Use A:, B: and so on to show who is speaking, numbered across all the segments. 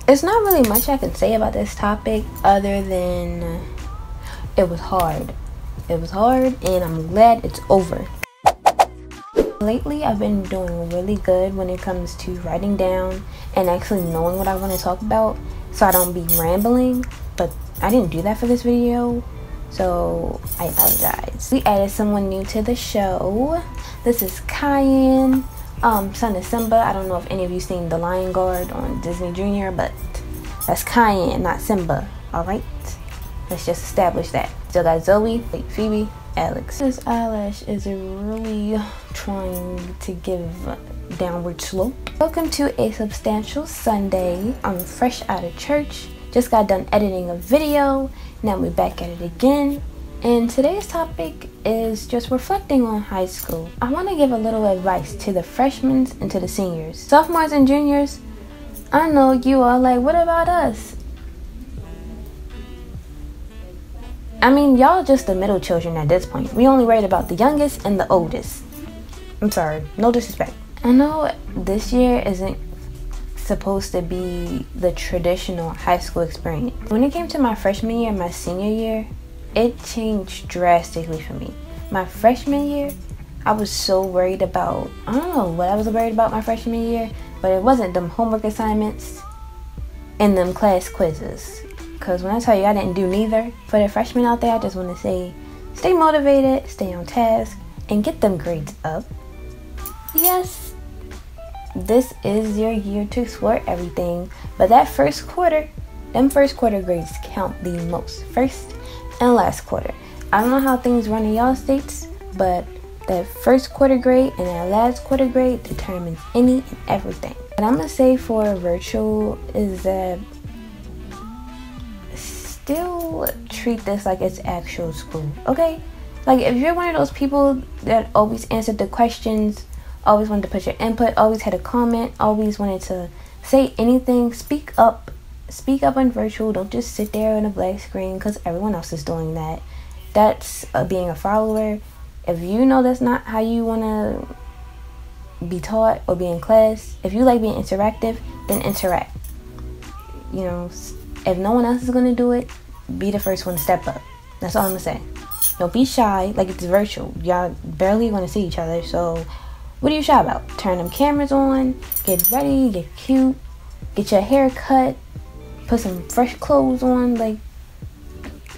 A: It's not really much I can say about this topic other than it was hard. It was hard, and I'm glad it's over. Lately, I've been doing really good when it comes to writing down and actually knowing what I want to talk about, so I don't be rambling. But I didn't do that for this video, so I apologize. We added someone new to the show. This is Cayenne, son of Simba. I don't know if any of you seen The Lion Guard on Disney Junior, but that's Cayenne, not Simba. All right, let's just establish that. Still got Zoe, Phoebe, Alex. This eyelash is really trying to give downward slope. Welcome to a substantial Sunday. I'm fresh out of church. Just got done editing a video. Now we're back at it again. And today's topic is just reflecting on high school. I want to give a little advice to the freshmen and to the seniors. Sophomores and juniors, I know you are like, what about us? I mean, y'all just the middle children at this point. We only worried about the youngest and the oldest. I'm sorry, no disrespect. I know this year isn't supposed to be the traditional high school experience. When it came to my freshman year and my senior year, it changed drastically for me. My freshman year, I was so worried about, I don't know what I was worried about my freshman year, but it wasn't them homework assignments and them class quizzes. Because when I tell you I didn't do neither, for the freshmen out there, I just want to say, stay motivated, stay on task, and get them grades up. Yes, this is your year to explore everything, but that first quarter, them first quarter grades count the most. First and last quarter. I don't know how things run in y'all states, but that first quarter grade and that last quarter grade determines any and everything. What I'm gonna say for virtual is that still treat this like it's actual school, okay? Like, if you're one of those people that always answered the questions, always wanted to put your input, always had a comment, always wanted to say anything, speak up on virtual. Don't just sit there on a black screen because everyone else is doing that. That's being a follower. If you know that's not how you want to be taught or be in class, if you like being interactive, then interact. You know, if no one else is going to do it, be the first one to step up. That's all I'm going to say. Don't be shy, like it's virtual. Y'all barely going to see each other, so what are you shy about? Turn them cameras on, get ready, get cute, get your hair cut, put some fresh clothes on, like,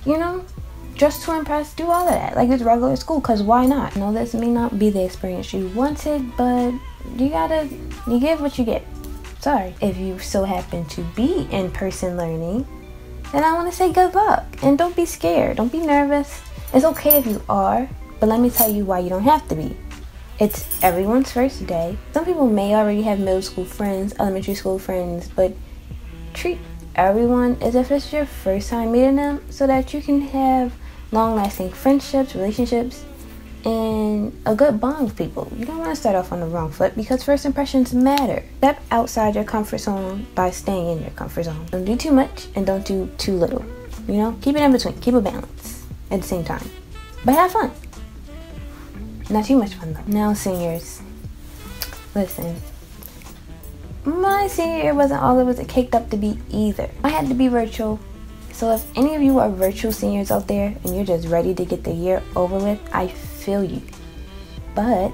A: you know, dress to impress, do all of that like it's regular school, because why not? I know this may not be the experience you wanted, but you give what you get. Sorry. If you so happen to be in-person learning, then I want to say good luck. And don't be scared. Don't be nervous. It's okay if you are, but let me tell you why you don't have to be. It's everyone's first day. Some people may already have middle school friends, elementary school friends, but treat everyone as if it's your first time meeting them so that you can have long-lasting friendships, relationships, and a good bond with people. You don't want to start off on the wrong foot because first impressions matter. Step outside your comfort zone by staying in your comfort zone. Don't do too much and don't do too little. You know, keep it in between. Keep a balance at the same time. But have fun. Not too much fun though. Now seniors, listen. My senior year wasn't all it was caked up to be either. I had to be virtual. So if any of you are virtual seniors out there and you're just ready to get the year over with, I feel you. But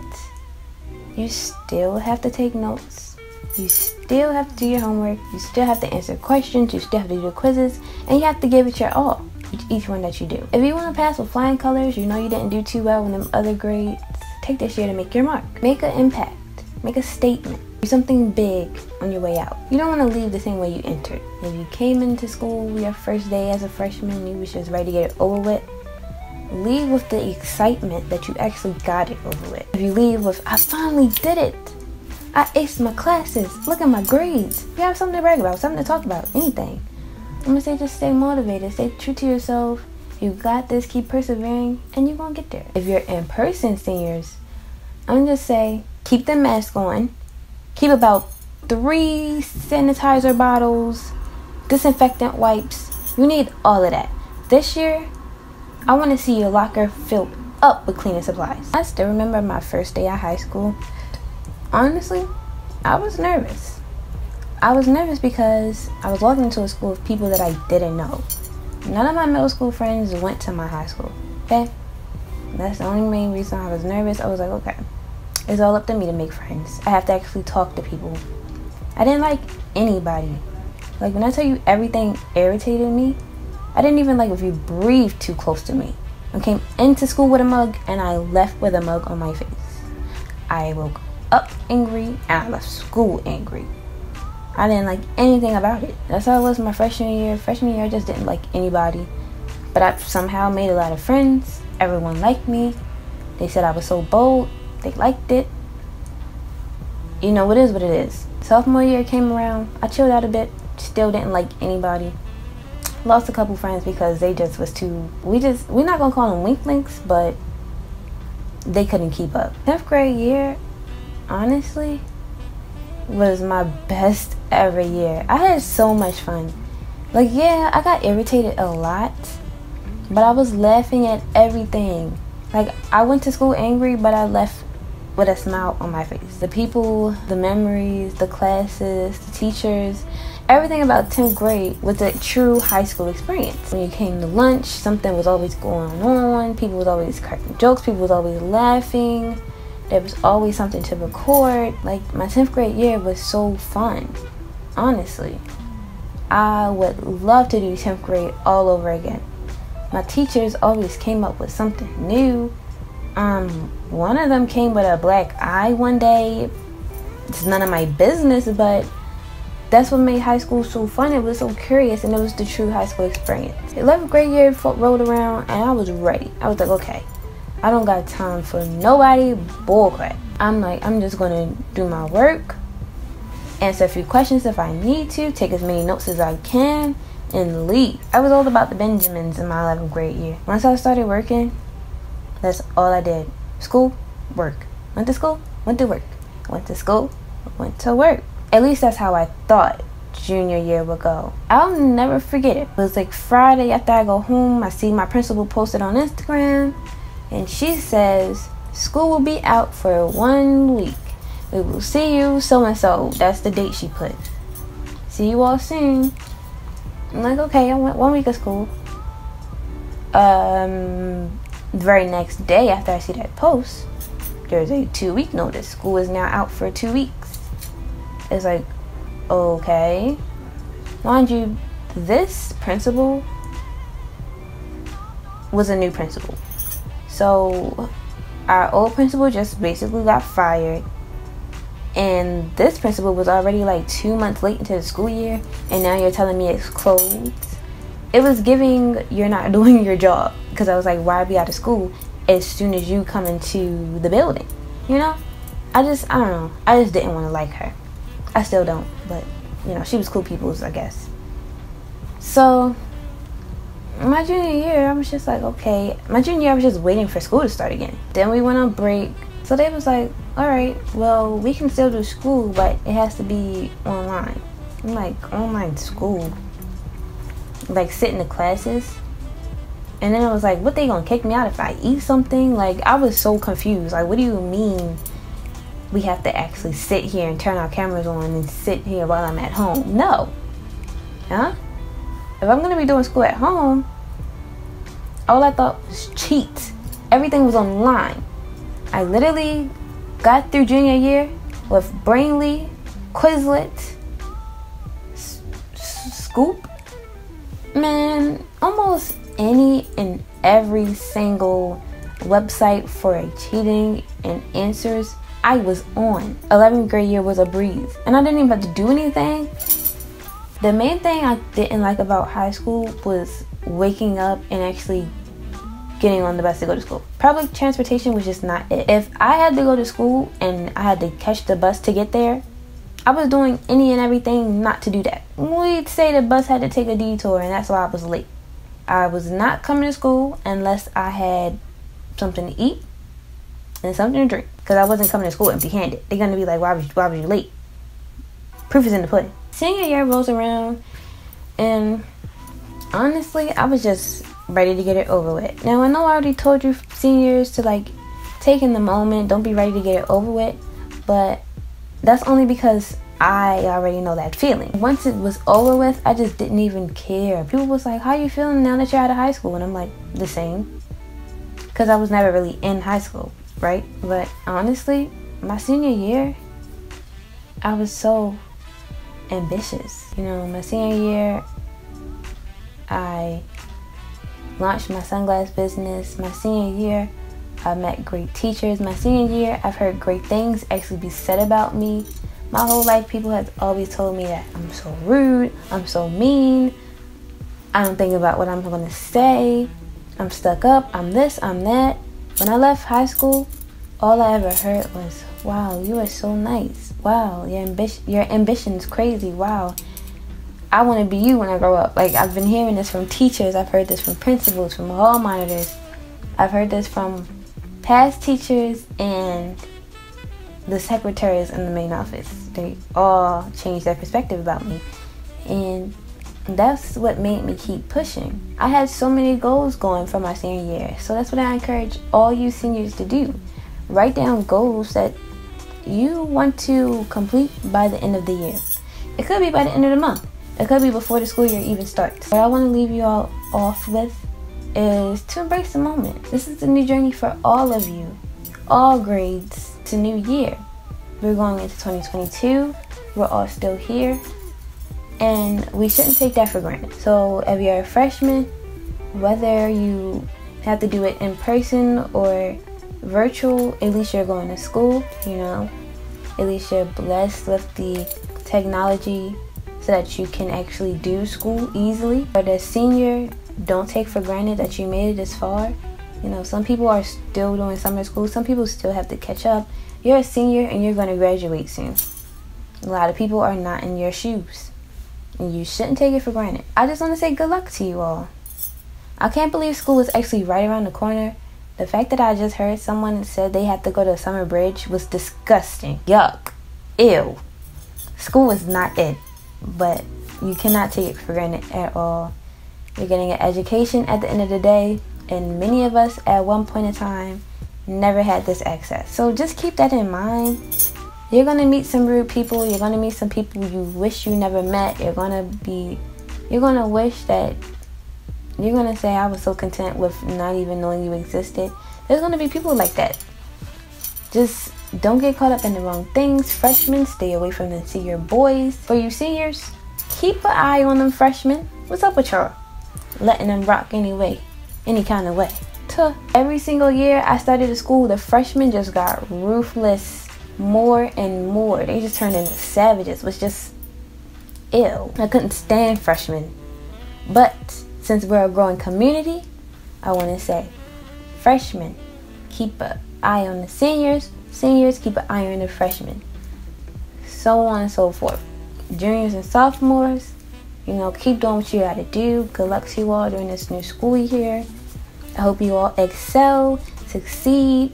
A: you still have to take notes. You still have to do your homework. You still have to answer questions. You still have to do the quizzes. And you have to give it your all, each one that you do. If you want to pass with flying colors, you know you didn't do too well in them other grades, take this year to make your mark. Make an impact. Make a statement. Do something big on your way out. You don't want to leave the same way you entered. If you came into school your first day as a freshman, you was just ready to get it over with, leave with the excitement that you actually got it over with. If you leave with, I finally did it, I aced my classes, look at my grades, you have something to brag about, something to talk about, anything. I'm gonna say just stay motivated, stay true to yourself. You got this, keep persevering, and you're gonna get there. If you're in-person seniors, I'm gonna just say keep the mask on, keep about 3 sanitizer bottles, disinfectant wipes. You need all of that. This year, I want to see your locker filled up with cleaning supplies. I still remember my first day at high school. Honestly, I was nervous. I was nervous because I was walking into a school of people that I didn't know. None of my middle school friends went to my high school, okay? That's the only main reason I was nervous. I was like, okay, it's all up to me to make friends. I have to actually talk to people. I didn't like anybody. Like, when I tell you everything irritated me, I didn't even like if you breathed too close to me. I came into school with a mug and I left with a mug on my face. I woke up angry and I left school angry. I didn't like anything about it. That's how it was my freshman year. Freshman year, I just didn't like anybody. But I somehow made a lot of friends. Everyone liked me. They said I was so bold. They liked it. You know, it is what it is. Sophomore year came around. I chilled out a bit. Still didn't like anybody. Lost a couple friends because they just was too... We're not going to call them winklings, but they couldn't keep up. 10th grade year, honestly, was my best ever year. I had so much fun. Like, yeah, I got irritated a lot, but I was laughing at everything. Like, I went to school angry, but I left with a smile on my face. The people, the memories, the classes, the teachers, everything about 10th grade was a true high school experience. When you came to lunch, something was always going on. People was always cracking jokes. People was always laughing. There was always something to record. Like, my 10th grade year was so fun, honestly. I would love to do 10th grade all over again. My teachers always came up with something new. One of them came with a black eye one day. It's none of my business, but that's what made high school so fun. It was so curious, and it was the true high school experience. 11th grade year rolled around, and I was ready. I was like, okay, I don't got time for nobody bullcrap. I'm just gonna do my work, answer a few questions if I need to, take as many notes as I can, and leave. I was all about the Benjamins in my 11th grade year. Once I started working, that's all I did. School, work. Went to school, went to work. Went to school, went to work. At least that's how I thought junior year would go. I'll never forget it. It was like Friday after I go home, I see my principal posted on Instagram, and she says, school will be out for 1 week. We will see you so-and-so. That's the date she put. See you all soon. I'm like, okay, I went 1 week of school. The very next day after I see that post, there's a 2-week notice. School is now out for 2 weeks. It's like, okay. Mind you, this principal was a new principal. So our old principal just basically got fired, and this principal was already like 2 months late into the school year, and now you're telling me it's closed. It was giving you're not doing your job, because I was like, why be out of school as soon as you come into the building? You know, I don't know, I just didn't want to like her. I still don't, but you know, she was cool people's, I guess. So my junior year, I was just like, okay. My junior year, I was just waiting for school to start again. Then we went on break. So they was like, all right, well, we can still do school, but it has to be online. I'm like, online school? Like, sit in the classes? And then it was like, what, they gonna kick me out if I eat something? Like, I was so confused. Like, what do you mean we have to actually sit here and turn our cameras on and sit here while I'm at home? No. Huh? If I'm gonna be doing school at home, all I thought was cheat. Everything was online. I literally got through junior year with Brainly, Quizlet, Scoop. Man, almost any and every single website for cheating and answers I was on. 11th grade year was a breeze, and I didn't even have to do anything. The main thing I didn't like about high school was waking up and actually getting on the bus to go to school. Public transportation was just not it. If I had to go to school and I had to catch the bus to get there, I was doing any and everything not to do that. We'd say the bus had to take a detour, and that's why I was late. I was not coming to school unless I had something to eat and something to drink, because I wasn't coming to school empty-handed. They're gonna be like, why was you late? Proof is in the pudding. Senior year rolls around, and honestly, I was just ready to get it over with. Now, I know I already told you seniors to like take in the moment, don't be ready to get it over with, but that's only because I already know that feeling. Once it was over with, I just didn't even care. People was like, how you feeling now that you're out of high school? And I'm like, the same. Because I was never really in high school, right? But honestly, my senior year, I was so ambitious. You know, my senior year, I launched my sunglass business. My senior year, I met great teachers. My senior year, I've heard great things actually be said about me. My whole life, people have always told me that I'm so rude, I'm so mean, I don't think about what I'm going to say, I'm stuck up, I'm this, I'm that. When I left high school, all I ever heard was, wow, you are so nice. Wow, your ambition's crazy. Wow, I want to be you when I grow up. Like, I've been hearing this from teachers, I've heard this from principals, from hall monitors, I've heard this from past teachers and the secretaries in the main office. They all changed their perspective about me, and that's what made me keep pushing. I had so many goals going for my senior year, so that's what I encourage all you seniors to do. Write down goals that you want to complete by the end of the year. It could be by the end of the month, it could be before the school year even starts. What I want to leave you all off with is to embrace the moment. This is a new journey for all of you, all grades. It's a new year. We're going into 2022. We're all still here, and we shouldn't take that for granted. So if you're a freshman, whether you have to do it in person or virtual, at least you're going to school, you know. At least you're blessed with the technology so that you can actually do school easily. But as senior, don't take for granted that you made it this far. You know, some people are still doing summer school. Some people still have to catch up. You're a senior and you're going to graduate soon. A lot of people are not in your shoes, and you shouldn't take it for granted. I just want to say good luck to you all. I can't believe school is actually right around the corner. The fact that I just heard someone said they had to go to a summer bridge was disgusting. Yuck. Ew. School is not it. But you cannot take it for granted at all. You're getting an education at the end of the day, and many of us at one point in time never had this access. So just keep that in mind. You're going to meet some rude people. You're going to meet some people you wish you never met. You're going to wish that, you're going to say, I was so content with not even knowing you existed. There's going to be people like that. Just don't get caught up in the wrong things. Freshmen, stay away from the senior boys. For you seniors, keep an eye on them freshmen. What's up with y'all? Letting them rock anyway, any kind of way. Every single year I started at school, the freshmen just got ruthless more and more. They just turned into savages. It was just ill. I couldn't stand freshmen. But since we're a growing community, I want to say, freshmen, keep an eye on the seniors. Seniors, keep an eye on the freshmen. So on and so forth. Juniors and sophomores, you know, keep doing what you got to do. Good luck to you all during this new school year. I hope you all excel, succeed,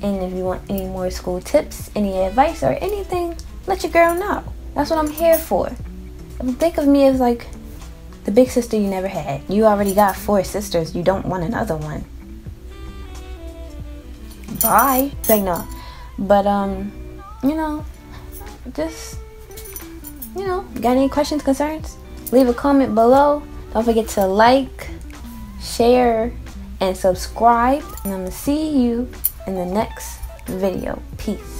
A: and if you want any more school tips, any advice, or anything, let your girl know. That's what I'm here for. Think of me as like the big sister you never had. You already got 4 sisters. You don't want another one. Bye. Like, no. But, you know, just, you know, got any questions, concerns? Leave a comment below. Don't forget to like, share, and subscribe. And I'm going to see you in the next video. Peace.